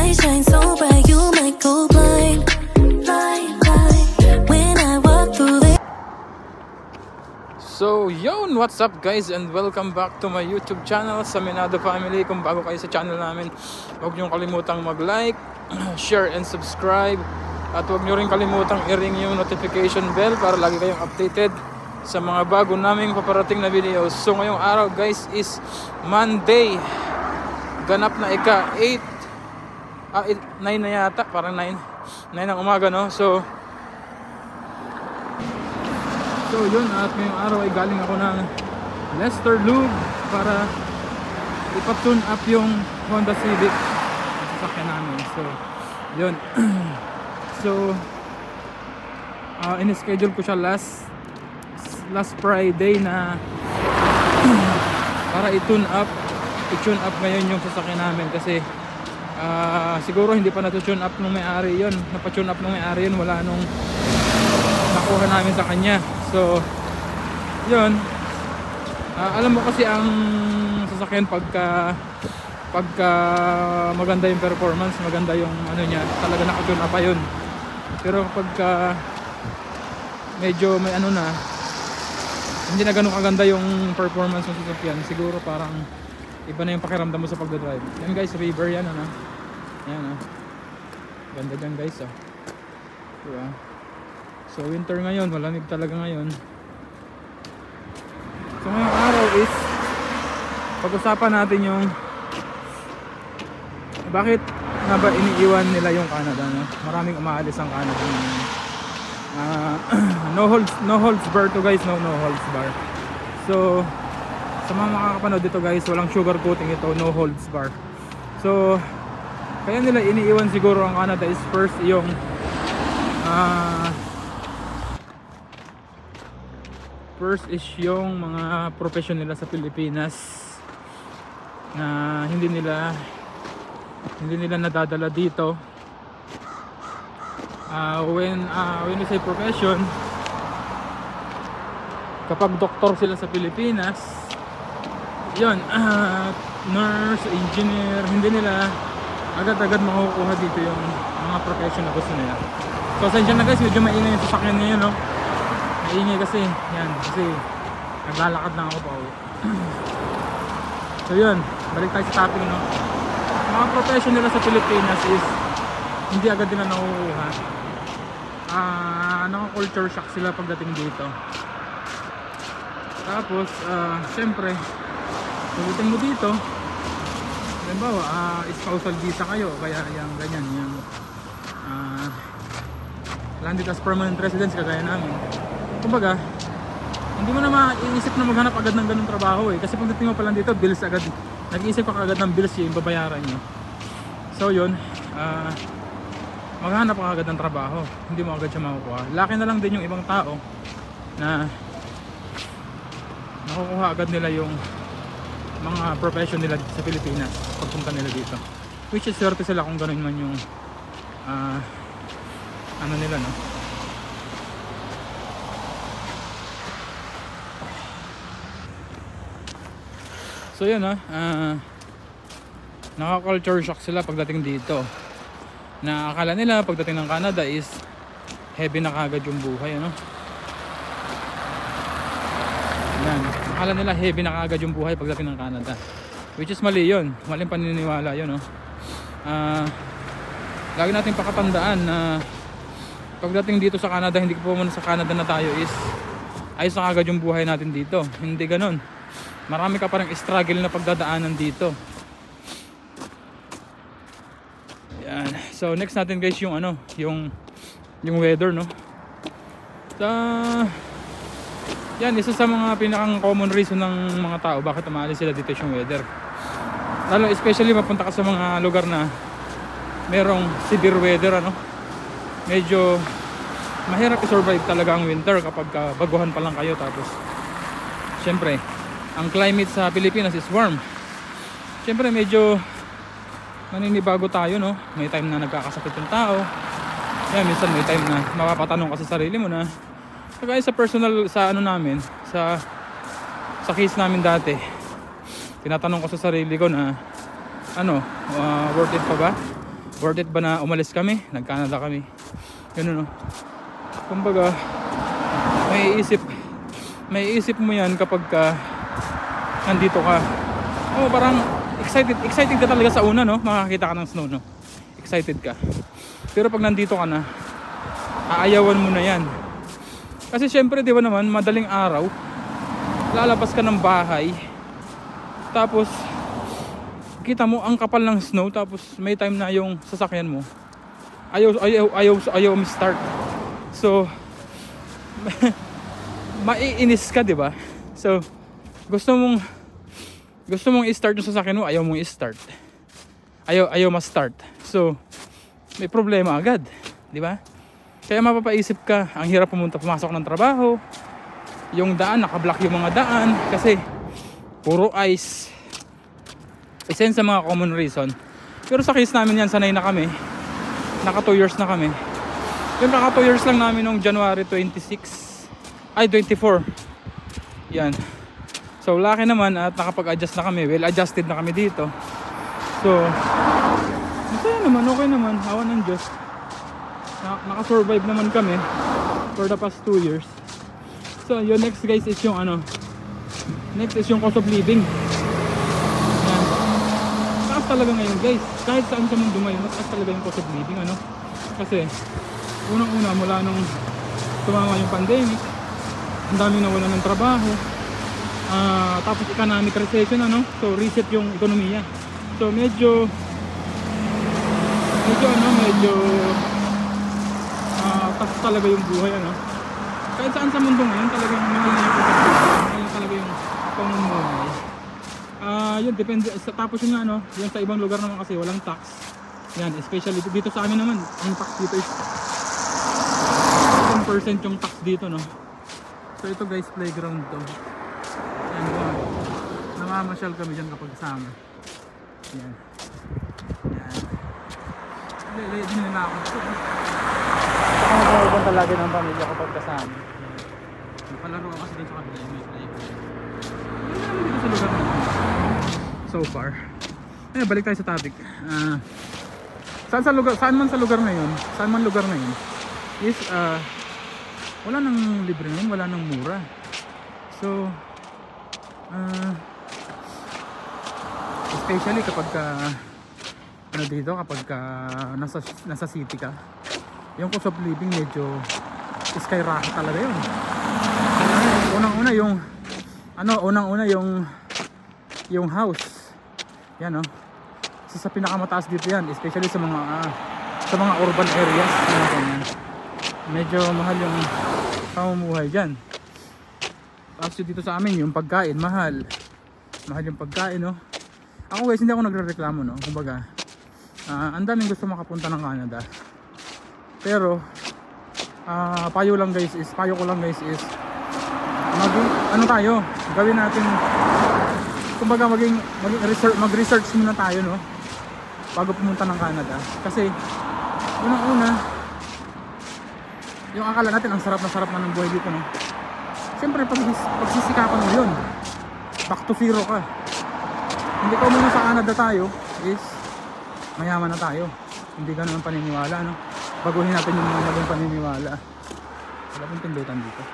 light shine so bright, you might go blind, blind, blind. When I walk through the... So yun, what's up guys, and welcome back to my YouTube channel, Saminado Family. Kung bago kayo sa channel namin, huwag nyo kalimutang mag-like, share and subscribe. At huwag nyo rin kalimutang i-ring yung notification bell para lagi kayong updated sa mga bago naming paparating na videos. So ngayong araw guys is Monday. Ganap na ika-9 na yata, parang 9 ng umaga, no? So yun, at ngayong araw ay galing ako ng Lester Lube para ipa-tune up yung Honda Civic sa sasakyan namin. So yun. So in-schedule ko siya last Friday na para i-tune up ngayon yung sasakyan namin kasi siguro hindi pa na-tune up nung may-ari yun. Napa-tune up nung may-ari yun, wala nung nakuha namin sa kanya. So yun, alam mo kasi ang sasakyan pagka maganda yung performance, maganda yung ano niya, talaga naka-tune up pa yun. Pero pagka medyo may ano na, hindi na ganun kaganda yung performance ng sasakyan, siguro parang iba na yung pakiramdam mo sa pagdadrive. Yan guys, river yan, ano? Yan, ganda dyan guys, diba? So winter ngayon, malamig talaga ngayon. So ngayong araw is pag-usapan natin yung bakit nga ba iniiwan nila yung Canada, no? Maraming umaalis ang Canada. No holds bar to guys, no holds bar. So sa mga makakapanood dito guys, walang sugar coating ito, no holds bar. So kaya nila iniiwan siguro ang Canada is first yung mga profession nila sa Pilipinas na hindi nila nadadala dito. When you say profession, kapag doktor sila sa Pilipinas, yun, nurse, engineer, hindi nila agad-agad makukuha dito yung mga profession na gusto nila. So saan dyan na guys, medyo maingay yung sasakyan ngayon, no? Maingay kasi, yan, kasi naglalakad lang ako pa uwi. So yun, balik tayo sa topic, no? Mga profession nila sa Pilipinas is hindi agad nila nakukuha. Naka-culture shock sila pagdating dito. Tapos syempre pagdating mo dito, halimbawa spousal visa kayo, kaya yung ganyan, yung landed as permanent residence kagaya namin. Kumbaga hindi mo na maiisip na maghanap agad ng ganung trabaho kasi pagdating mo pa lang dito, bills agad, nag-iisip ka agad ng bills yung babayaran nyo. So yun, maghanap ka agad ng trabaho, hindi mo agad siya makukuha. Laki na lang din yung ibang tao na nakukuha agad nila yung mga profession nila sa Pilipinas pagpunta nila dito, which is swerte sila kung ganun man yung ano nila, no? So yun, naka-culture shock sila pagdating dito, na akala nila pagdating ng Canada is heavy na kagad yung buhay, ano? Yan, akala nila heavy na kagad yung buhay pagdating ng Canada, which is mali yun, maling paniniwala yun, no? Lagi natin pakatandaan na pagdating dito sa Canada, hindi po muna sa Canada na tayo is ayos na kagad yung buhay natin dito. Hindi ganun, marami ka parang struggle na pagdadaanan dito. Yan. So next natin guys yung ano, yung weather, no? Yan, isa sa mga pinakang common reason ng mga tao bakit umaalis sila dito yung weather. Lalo especially mapunta ka sa mga lugar na merong severe weather, ano? Medyo mahirap i-survive talaga ang winter kapag baguhan pa lang kayo. Tapos syempre ang climate sa Pilipinas is warm. Syempre medyo maninibago tayo, no? May time na nagkakasakit yung tao. Yan, minsan may time na mapapatanong ka sa sarili mo na kagaya sa personal, sa ano namin, sa case namin dati, tinatanong ko sa sarili ko na ano, worth it pa ba? Worth it ba na umalis kami? Nag-Canada kami. Ganun, no? Kumbaga, may isip mo yan kapag nandito ka. Oh, parang excited ka talaga sa una, no? Makakita ka ng snow, no? Excited ka. Pero pag nandito ka na, aayawan mo na yan. Kasi syempre, di ba naman, madaling araw, lalabas ka ng bahay, tapos kita mo ang kapal ng snow, tapos may time na yung sasakyan mo ayaw start. So maiinis ka, di ba? So gusto mong i-start yung sasakyan mo, ayaw mong i-start, ayaw ma-start. So may problema agad, di ba? Kaya mapapaisip ka, ang hirap pumasok ng trabaho, yung daan, nakablock yung mga daan kasi puro ice. Isa yun sa mga common reason. Pero sa case namin yan, sanay na kami. Naka 2 years na kami. Yung naka 2 years lang namin nung January 24. Yan. So lucky naman at nakapag-adjust na kami. Well adjusted na kami dito. So masaya naman, okay naman. Awan ng Diyos. Naka-survive naman kami for the past 2 years. So yung next guys is yung next is yung cost of living. Yan. Taas talaga ngayon guys. Kahit saan sa mundo ngayon, mataas talaga yung cost of living, kasi unang-una mula nung tumama yung pandemic, ang dami nawalan ng trabaho. Tapos economic recession, so reset yung ekonomiya. So medyo taas talaga yung buhay, kahit saan sa mundo ngayon talagang mahal talaga yung pamumuhay. Yun depende tapos yun nga, yung sa ibang lugar naman kasi walang tax. Yan, especially dito sa amin naman, ang tax dito is 10% yung tax dito, So ito guys, playground to. Yan, namamasyal kami dyan kapag kasama. Yan. Lay din nila ako. Saka magpapunta lagi ng pamilya kapag kasama. Napalaro ako kasi dito sa kabila. May playground. Ano naman dito sa lugar natin so far. Balik tayo sa topic. Saan man lugar na yun is wala nang libre ngayon, wala nang mura. So especially kapag dito kapag nasa city ka, yung cost of living medyo skyrocket talaga yun. Unang-una yung house. Yan, sa pinakamataas dito yan, especially sa mga urban areas, medyo mahal yung pamumuhay dyan. Tapos dito sa amin yung pagkain mahal yung pagkain, Ako guys, hindi ako nagrereklamo, kumbaga ang daming gusto makapunta ng Canada, pero payo ko lang guys is gawin natin, kumbaga mag-research muna tayo, bago pumunta ng Canada. Kasi unang-una, yung akala natin ang sarap na ng buhay dito, siyempre pagsisikapan mo yun, back to zero ka. Hindi ko muna sa Canada tayo is mayaman na tayo. Hindi ganun ang paniniwala, baguhin natin yung mga maging paniniwala. Wala pong pindutan dito.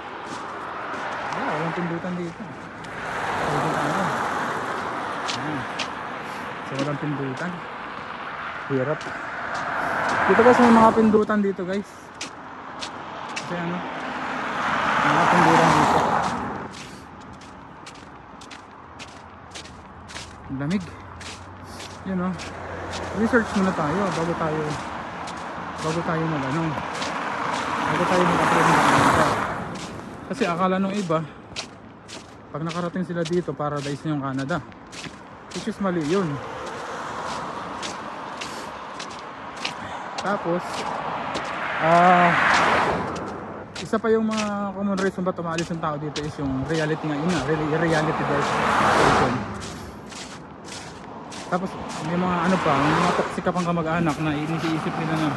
Walang pindutan dito. So walang pindutan. Hirap. Dito guys, may mga pindutan dito guys. Kasi mga pindutan dito. Ang lamig. Yun, research muna tayo bago tayo mag-apply ng Canada. Kasi akala nung iba, pag nakarating sila dito, paradise na yung Canada, which is mali yun. Tapos isa pa yung mga common reason ba tumalis yung tao dito is yung reality nga, reality version. Tapos may mga mga toxic pang kamag-anak na iniisip nila na,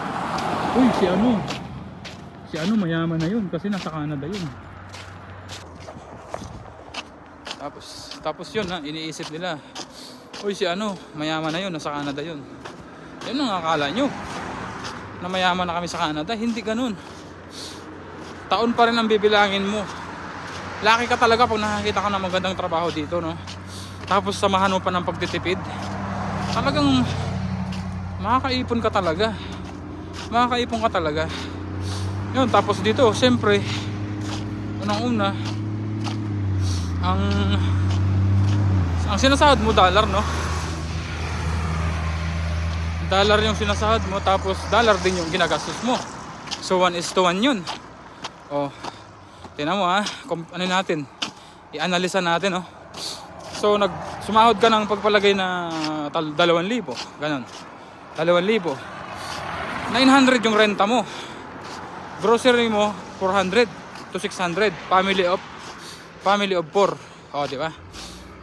uy, si ano mayaman na yun kasi nasa Canada yun. Tapos yun, iniisip nila, uy, si ano mayaman na yun, nasa Canada yun. Yun ang akala nyo na mayaman na kami sa Canada. Hindi ganun. Taon pa rin ang bibilangin mo. Laki ka talaga pag nakakita ka ng magandang trabaho dito, no? Tapos samahan mo pa ng pagtitipid. Talagang makakaipon ka talaga. Makakaipon ka talaga. Yun, tapos dito, siyempre, unang-una, ang sinasahod mo dollar, no? Dollar yung sinasahod mo, tapos dollar din yung ginagastos mo. So 1:1 yun. Oh, tingnan mo ha, ano natin, i-analisa natin, no? So sumahod ka ng pagpalagay na 2,000, ganun, 2,000. 900 yung renta mo, grocery mo 400 to 600, family of 4, oh, di ba?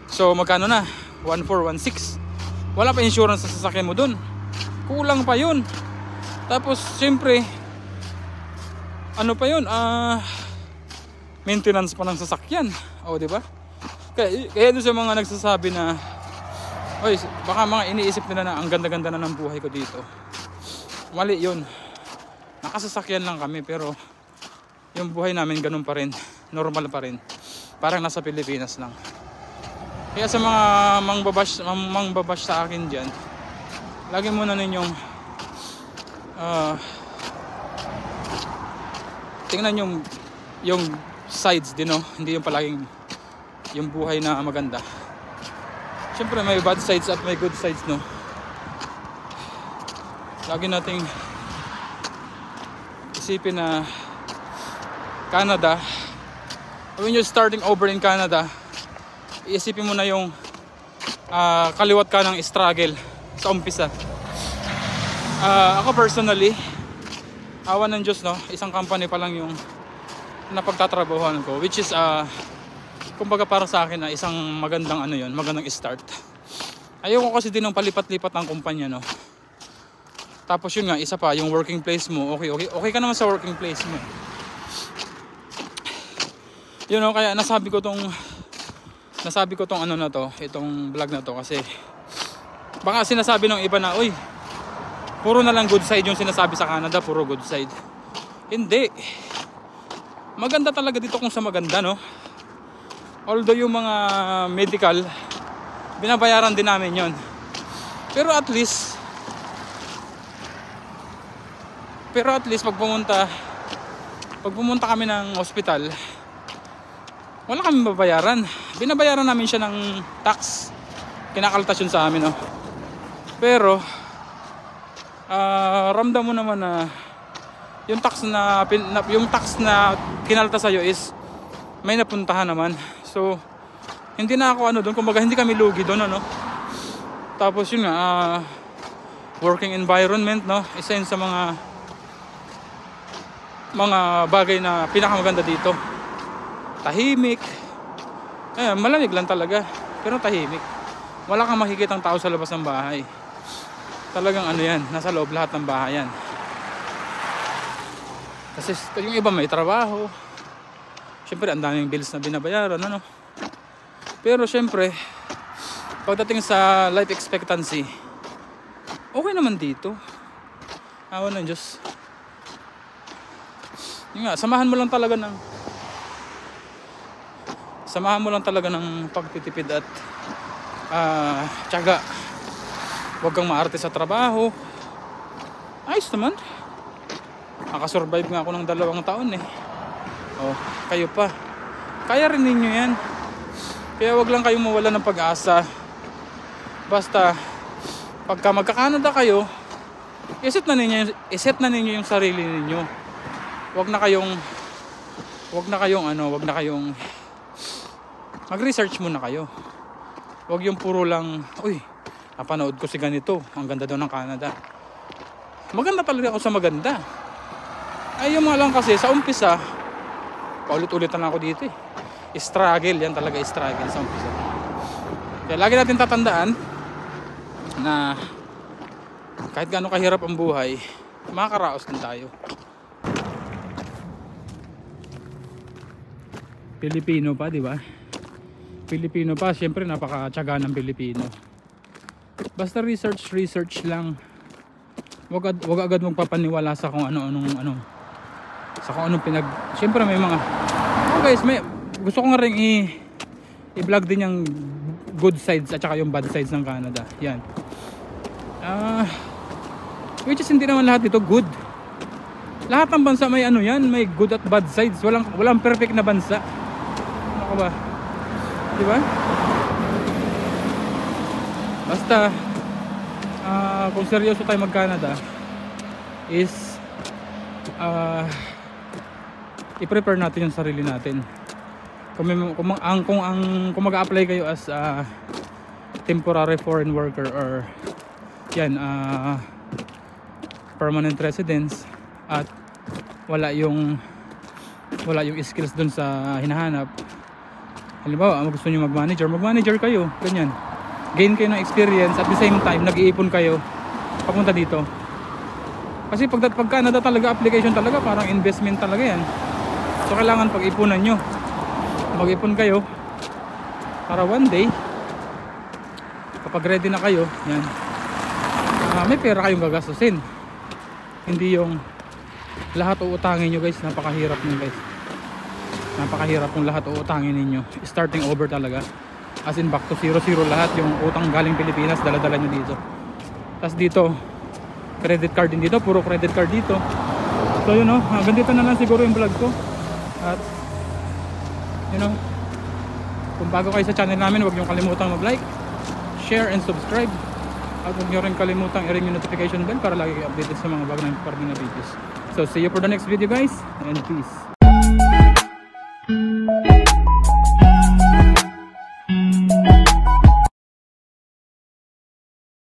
So magkano na? 1,416. Wala pa insurance sa sasakyan mo dun, kulang pa yun. Tapos siyempre, ano pa yun, maintenance pa ng sasakyan, oh, di ba? Kaya doon sa mga nagsasabi na, oy, baka mga iniisip nila na ang ganda-ganda na ng buhay ko dito. Mali yun. Nakasasakyan lang kami, pero yung buhay namin ganun pa rin, normal pa rin, parang nasa Pilipinas lang. Kaya sa mga mangbabash sa akin dyan, lagi muna ninyong tingnan yung sides din, no? Hindi yung palaging yung buhay na maganda. Siyempre may bad sides at may good sides, no? Lagi nating isipin na Canada, when you're starting over in Canada, iisipin mo na yung kaliwat ka ng struggle sa umpisa. Ako personally, awan ng Diyos, no? Isang company pa lang yung napagtatrabahuan ko, which is kumbaga para sa akin na isang magandang ano yun, magandang start. Ayoko kasi din ng palipat-lipat ng kumpanya, no? Tapos yun nga, isa pa, yung working place mo, okay ka naman sa working place mo. Yun, no? Kaya nasabi ko tong ano na to, itong vlog na to, kasi baka sinasabi ng iba na, uy, puro na lang good side yung sinasabi sa Canada, puro good side. Hindi. Maganda talaga dito kung sa maganda, no? Although yung mga medical, binabayaran din namin yon. Pero at least pag pumunta kami ng hospital, wala kami babayaran. Binabayaran namin siya ng tax. Kinakaltas yun sa amin, no? Pero ramdam mo naman na yung tax na kinaltas sa'yo is may napuntahan naman. So hindi na ako doon, kumbaga hindi kami lugi doon, ano? Tapos yun nga, working environment, no? Isa yun sa mga bagay na pinakamaganda dito. Tahimik. Malamig lang talaga, pero tahimik. Wala kang makikitang tao sa labas ng bahay. Talagang ano yan, nasa loob lahat ng bahay yan. Kasi yung iba may trabaho, syempre ang daming bills na binabayaran, ano? Pero syempre, pagdating sa life expectancy, okay naman dito. Awan ng Diyos. Yun nga, samahan mo lang talaga ng pagtitipid at tiyaga. Huwag kang maarte sa trabaho. Ayos naman. Nakasurvive nga ako ng 2 taon, eh. Oh, kayo pa. Kaya rin ninyo yan. Kaya wag lang kayong mawala ng pag-asa. Basta pagka magka-Canada kayo, iset na ninyo yung sarili ninyo. Wag na kayong mag-research muna kayo. Wag yung puro lang, uy, napanood ko si ganito, ang ganda daw ng Canada. Maganda talaga ako sa maganda. Ay, yung mga lang kasi sa umpisa, paulit-ulit na ako dito, eh. Struggle, yan talaga, struggle sa umpisa. Kaya lagi natin tatandaan na kahit gaano kahirap ang buhay, makakaraos din tayo. Pilipino pa, di ba? Pilipino pa, syempre napakatyaga ng Pilipino. Basta research lang. wag agad magpapaniwala sa kung ano sa kung anong syempre may mga guys, gusto ko nga rin i-vlog din yung good sides at saka yung bad sides ng Canada. Yan. Which is hindi naman lahat dito good. Lahat ng bansa may yan, may good at bad sides. Walang perfect na bansa. Ano ba? Di ba? Basta kung seryoso tayo mag-Canada is i-prepare natin yung sarili natin. Kung mag-a-apply kayo as temporary foreign worker or yan permanent residence at wala yung skills dun sa hinahanap. Halimbawa, gusto niyo mag-manager kayo, ganyan. Gain kayo ng experience at the same time nag-iipon kayo papunta dito. Kasi pag Canada talaga, application talaga parang investment talaga yan. So kailangan pag-ipunan nyo. Mag-ipon kayo para one day kapag ready na kayo, yan, may pera kayong gagastusin. Hindi yung lahat uutangin nyo guys. Napakahirap nyo guys. Napakahirap kung lahat uutangin ninyo. Starting over talaga. As in back to zero lahat. Yung utang galing Pilipinas dala-dala nyo dito. Tapos dito credit card din dito. Puro credit card dito. So yun hanggang dito na lang siguro yung vlog ko. At kung bago kayo sa channel namin, huwag nyo kalimutang mag-like, share and subscribe. At huwag nyo rin kalimutang i-ring yung notification bell para lagi kayo updated sa mga bago na parating na videos. So see you for the next video guys, and peace.